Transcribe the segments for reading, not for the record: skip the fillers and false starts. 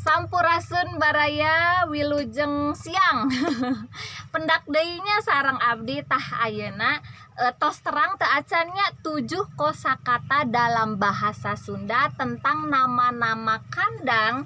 Sampurasun baraya wilujeng siang. Pendak deuinya sareng abdi tah ayeuna tos terang teu acannya 7 kosakata dalam bahasa Sunda tentang nama-nama kandang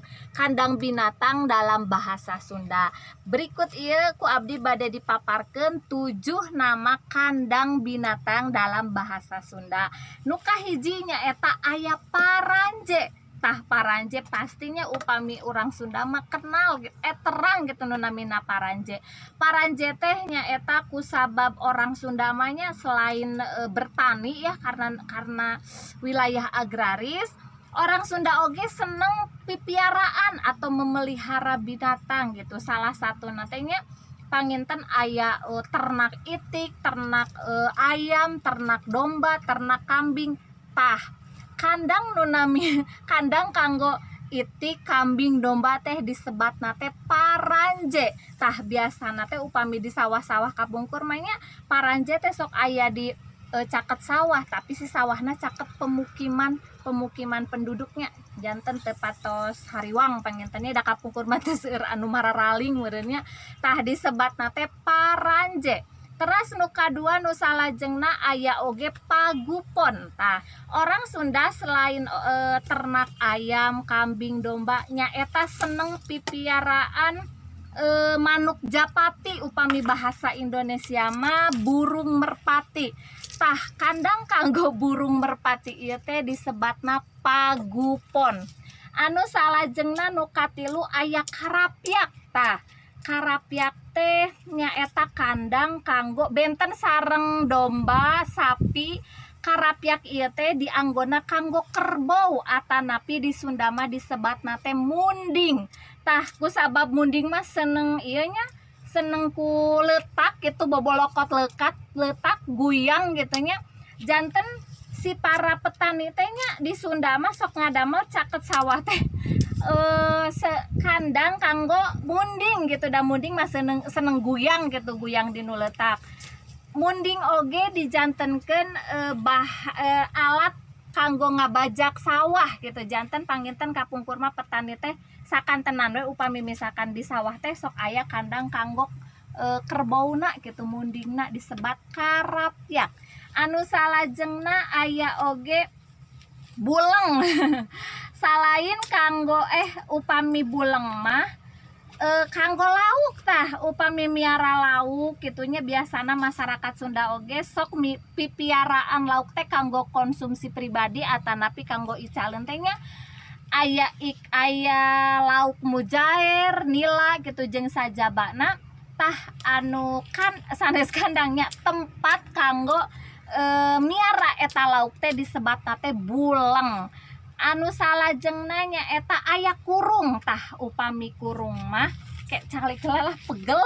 binatang dalam bahasa Sunda. Berikut ieu ku abdi bade dipaparkeun 7 nama kandang binatang dalam bahasa Sunda. Nu kahijinya eta aya paranje. Tah paranje pastinya upami urang Sunda mah kenal terang gitu nu namina paranje. Paranje teh nyaeta kusabab orang Sunda mah nya selain bertani ya karena wilayah agraris, orang Sunda oge seneng pipiaraan atau memelihara binatang gitu. Salah satu nantinya panginten aya ternak itik, ternak ayam, ternak domba, ternak kambing. Tah kandang nunami kandang kanggo itik, kambing, domba teh disebatna teh paranje. Tah biasana teh upami di sawah-sawah kapungkur mah nya paranje teh sok aya di caket sawah, tapi si sawahna caket pemukiman penduduknya janten teu patos hariwang pangintennya da kapungkur mah teu seueur anu mararaling meureunnya. Tah disebatna teh paranje. Teras nu kadua nu salajengna aya oge pagupon. Tah orang Sunda selain ternak ayam, kambing, domba nyaeta seneng pipiaraan manuk japati, upami bahasa Indonesia mah burung merpati. Tah kandang kanggo burung merpati ieu teh disebatna pagupon. Anu salajengna nu katilu aya karapyak. Tah karapyak teh nyaeta kandang kanggo benten sareng domba, sapi. Karapyak ieu teh dianggona kanggo kerbau atanapi di Sunda mah disebatna teh munding. Tah kusabab munding mah seneng ieu nya, seneng ku leutak gitu, bobolokot letak guyang gitu nya. Janten si para petani teh nya di Sunda mah sok ngadamel caket sawah teh kandang kanggo munding gitu. Da munding mah seneng guyang gitu, guyang di nu leutak. Munding oge dijantenkeun alat kanggo ngabajak sawah gitu. Janten panginten kapungkur mah petani teh sakantenan we upami misalkan di sawah teh sok aya kandang kanggo kerbauna gitu, mundingna disebat karapyak. Anu salajengna aya oge buleng. Salain kanggo upami buleng mah kanggo lauk. Tah upami miara lauk gitunya biasana masyarakat Sunda oge sok pipiaraan lauk teh kanggo konsumsi pribadi atanapi kanggo icaleun teh nya aya lauk mujair, nila gitu jeung sajabana. Tah anu kan sanes kandangnya tempat kanggo miara eta lauk teh disebatna teh buleng. Anu salajengna nyaeta aya kurung. Tah upami kurung mah kayak calik lelah pegel.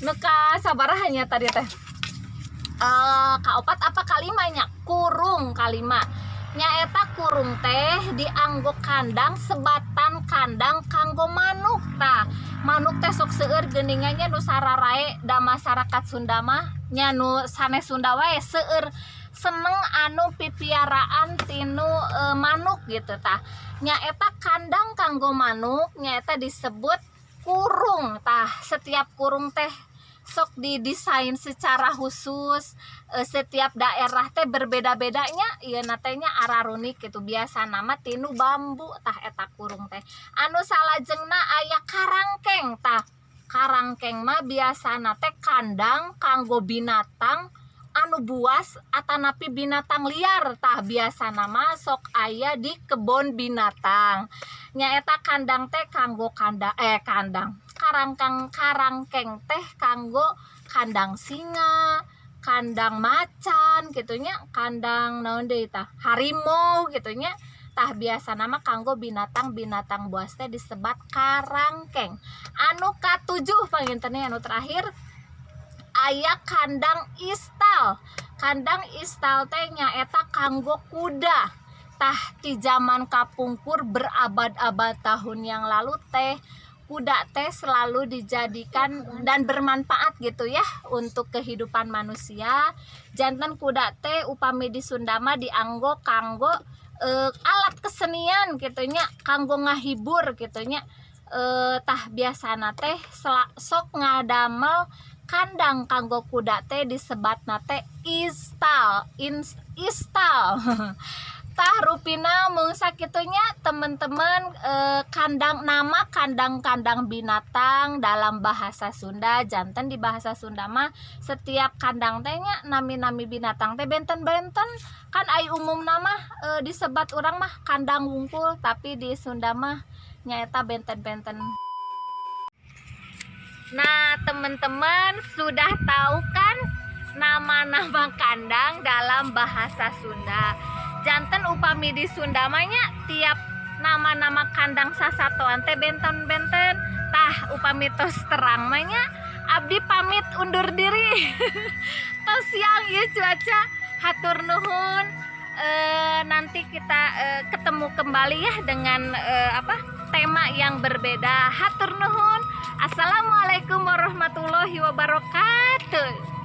Nu kasabaraha nya tadi teh? Kaopat apa kalima nya? Kurung kalima. Nyaeta kurung teh dianggo kandang sebatan kandang kanggo manuk. Tah manuk teh sok seueur geuningannya nu sararae da masyarakat Sunda mah nya nu sanes Sunda wae seueur seneng anu pipiaraan tinu manuk gitu. Tah nyaeta kandang kanggo manuk nyaeta disebut kurung. Tah setiap kurung teh sok didesain secara khusus. Setiap daerah teh berbeda-bedanya ieu teh nya ararunik gitu. Biasa nama tinu bambu tah eta kurung teh. Anu salajengna aya karangkeng. Tah karangkeng mah biasana teh kandang kanggo binatang anu buas atanapi binatang liar. Tah biasana mah sok aya di kebon binatang. Nyaeta kandang teh kanggo karangkeng teh kanggo kandang singa, kandang macan gitunya, kandang naon deui tah harimau gitunya. Tah biasana mah kanggo binatang-binatang buas teh disebat karangkeng. Anu katujuh pangintennya anu terakhir aya kandang istal. Kandang istal teh nyaeta kanggo kuda. Tah di zaman kapungkur berabad-abad tahun yang lalu teh kuda teh selalu dijadikan dan bermanfaat gitu ya untuk kehidupan manusia. Janten kuda teh upami di Sunda mah dianggo kanggo alat kesenian gitunya kanggo ngahibur gitunya. Tah biasana teh sok ngadamel kandang kanggo kuda teh disebatna teh istal. Tah rupina mung sakitunya teman-teman, kandang-kandang binatang dalam bahasa Sunda. Janten di bahasa Sunda mah setiap kandang tehnya nami-nami binatang teh benten-benten kan ai umum nama disebat orang mah kandang wungkul, tapi di Sunda mah nyaeta benten-benten. Nah teman-teman sudah tahu kan nama-nama kandang dalam bahasa Sunda. Janten upami di Sunda mahnya tiap nama-nama kandang sasatoan teh benten-benten. Tah upami tos terang mahnya abdi pamit undur diri. Tos siang ieu cuaca, hatur nuhun. Nanti kita ketemu kembali ya dengan tema yang berbeda. Hatur nuhun. Assalamualaikum warahmatullahi wabarakatuh.